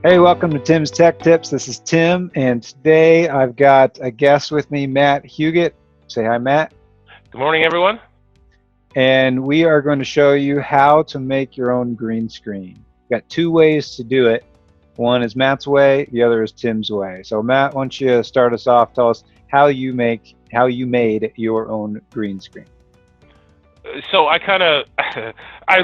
Hey, welcome to Tim's Tech Tips. This is Tim, and today I've got a guest with me, Matt Huget. Say hi, Matt. Good morning, everyone. And we are going to show you how to make your own green screen. We've got two ways to do it. One is Matt's way, the other is Tim's way. So Matt, why don't you start us off? Tell us how you made your own green screen. So I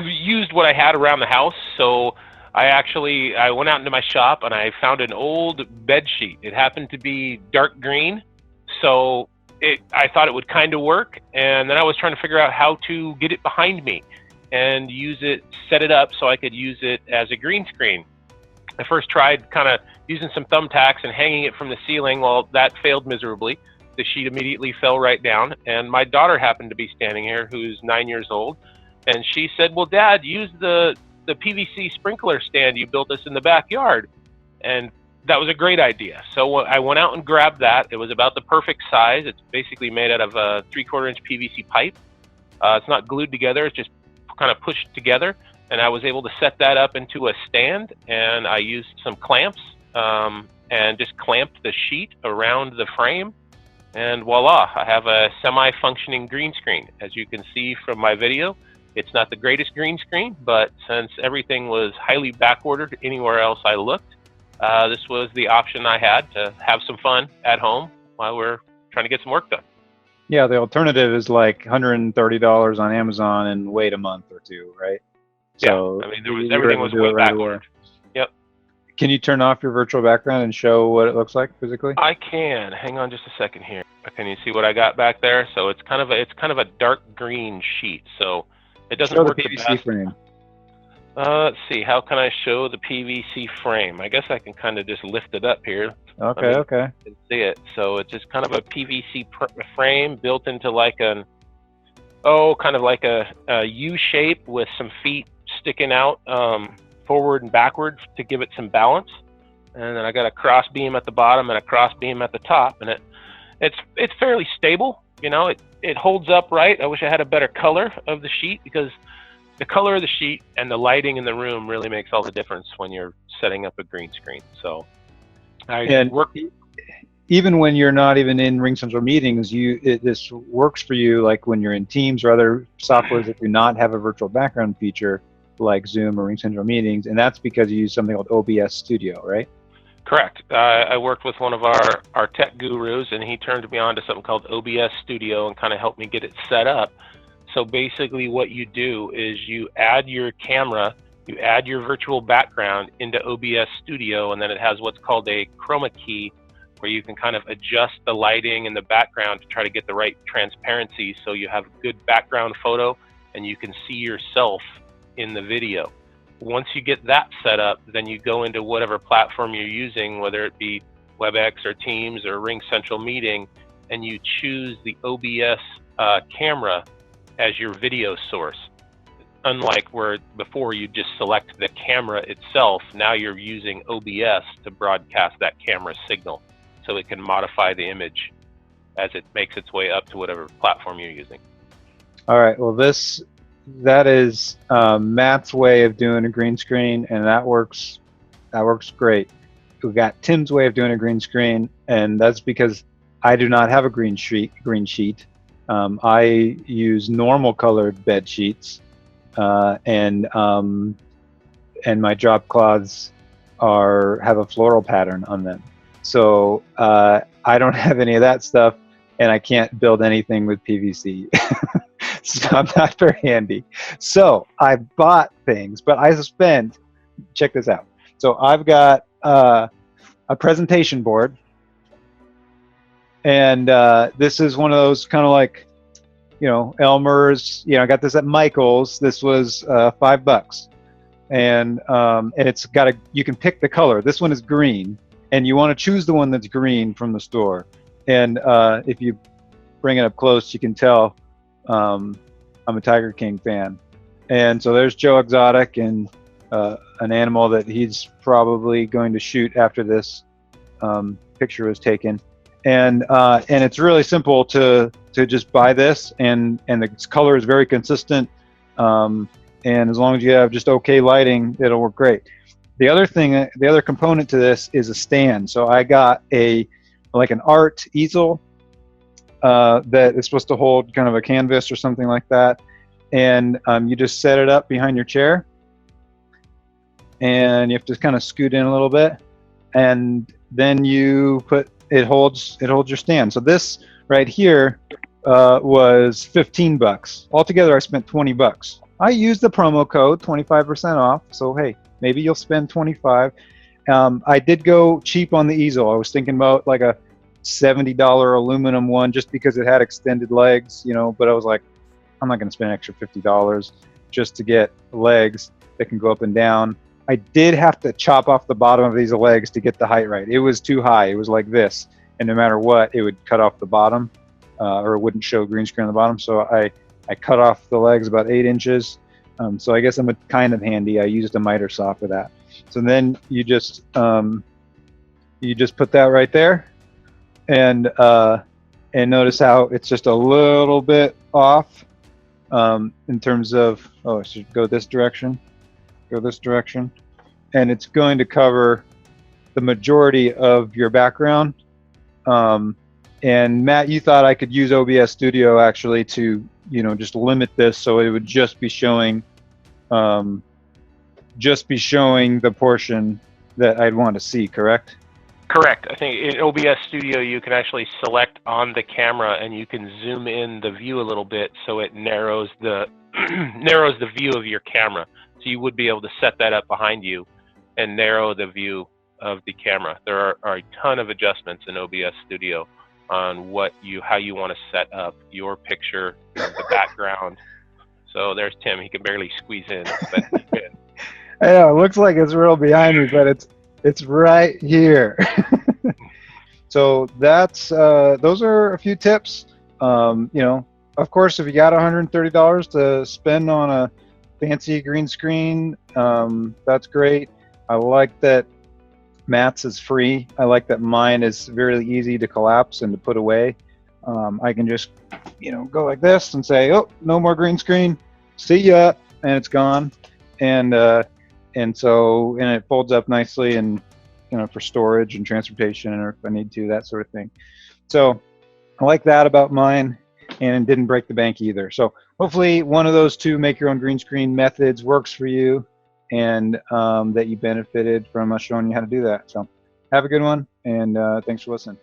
used what I had around the house. So I went out into my shop and I found an old bed sheet. It happened to be dark green, so I thought it would kind of work. And then I was trying to figure out how to get it behind me and set it up so I could use it as a green screen. I first tried kind of using some thumbtacks and hanging it from the ceiling. Well, that failed miserably. The sheet immediately fell right down, and my daughter happened to be standing here, who's 9 years old, and she said, "Well, Dad, use the PVC sprinkler stand you built us in the backyard." And that was a great idea. So I went out and grabbed that. It was about the perfect size. It's basically made out of a 3/4 inch PVC pipe. It's not glued together, it's just kind of pushed together. And I was able to set that up into a stand, and I used some clamps and just clamped the sheet around the frame. And voila, I have a semi-functioning green screen. As you can see from my video, it's not the greatest green screen, but since everything was highly backordered anywhere else I looked, this was the option I had to have some fun at home while we're trying to get some work done. Yeah, the alternative is like $130 on Amazon and wait a month or two, right? So, yeah, I mean, everything was way backordered. Yep. Can you turn off your virtual background and show what it looks like physically? I can. Hang on just a second here. Can you see what I got back there? So it's kind of a dark green sheet. So it doesn't work the PVC frame. Let's see. How can I show the PVC frame? I guess I can kind of just lift it up here. Okay. You can see it. So it's just kind of a PVC frame built into like kind of like a U shape with some feet sticking out forward and backwards to give it some balance. And then I got a cross beam at the bottom and a cross beam at the top, and it's fairly stable. You know, it holds up right. I wish I had a better color of the sheet, because the color of the sheet and the lighting in the room really makes all the difference when you're setting up a green screen. So even when you're not even in RingCentral meetings, this works for you, like when you're in Teams or other softwares that do not have a virtual background feature, like Zoom or RingCentral meetings, and that's because you use something called OBS Studio, right? Correct. I worked with one of our tech gurus, and he turned me on to something called OBS Studio and kind of helped me get it set up. So basically what you do is you add your camera, you add your virtual background into OBS Studio, and then it has what's called a chroma key, where you can kind of adjust the lighting and the background to try to get the right transparency so you have a good background photo and you can see yourself in the video. Once you get that set up, then you go into whatever platform you're using, whether it be WebEx or Teams or RingCentral Meeting, and you choose the OBS camera as your video source. Unlike where before you just select the camera itself, now you're using OBS to broadcast that camera signal so it can modify the image as it makes its way up to whatever platform you're using. All right, well that is Matt's way of doing a green screen, and that works great. We got Tim's way of doing a green screen, and that's because I do not have a green sheet. I use normal colored bed sheets, and my drop cloths have a floral pattern on them. So I don't have any of that stuff, and I can't build anything with PVC. So I'm not very handy. So I bought things, but check this out. So I've got a presentation board, and this is one of those kind of like, Elmer's, I got this at Michael's. This was $5. And it's got you can pick the color. This one is green, and you want to choose the one that's green from the store. And if you bring it up close, you can tell I'm a Tiger King fan. And so there's Joe Exotic and an animal that he's probably going to shoot after this picture was taken. And it's really simple to just buy this, and the color is very consistent. And as long as you have just okay lighting, it'll work great. The other thing, the other component to this is a stand. So I got like an art easel that is supposed to hold kind of a canvas or something like that. And you just set it up behind your chair, and you have to kind of scoot in a little bit, and then you put it holds your stand. So this right here was $15 altogether. I spent $20. I used the promo code 25% off. So hey, maybe you'll spend 25. I did go cheap on the easel. I was thinking about like a $70 aluminum one just because it had extended legs, you know, but I was like, I'm not going to spend an extra $50 just to get legs that can go up and down. I did have to chop off the bottom of these legs to get the height right. It was too high. It was like this, and no matter what, it would cut off the bottom, or it wouldn't show green screen on the bottom. So I cut off the legs about 8 inches. So I guess I'm kind of handy. I used a miter saw for that. So then you just put that right there, and notice how it's just a little bit off in terms of, oh, I should go this direction, and it's going to cover the majority of your background. And Matt, you thought I could use OBS Studio actually to, you know, just limit this so it would just be showing the portion that I'd want to see, correct? Correct. I think in OBS Studio you can actually select on the camera and you can zoom in the view a little bit so it narrows the narrows the view of your camera. So you would be able to set that up behind you and narrow the view of the camera. There are a ton of adjustments in OBS Studio on how you want to set up your picture, the background. So there's Tim. He can barely squeeze in, but he can. I know, it looks like it's real behind me, but it's right here. So that's those are a few tips. You know, of course, if you got $130 to spend on a fancy green screen, that's great. I like that Matt's is free. I like that mine is very easy to collapse and to put away. I can just, you know, go like this and say, oh, no more green screen, see ya, and it's gone. And it folds up nicely, and, you know, for storage and transportation, or if I need to, that sort of thing. So I like that about mine, and it didn't break the bank either. So hopefully one of those two make your own green screen methods works for you, and that you benefited from us showing you how to do that. So have a good one, and thanks for listening.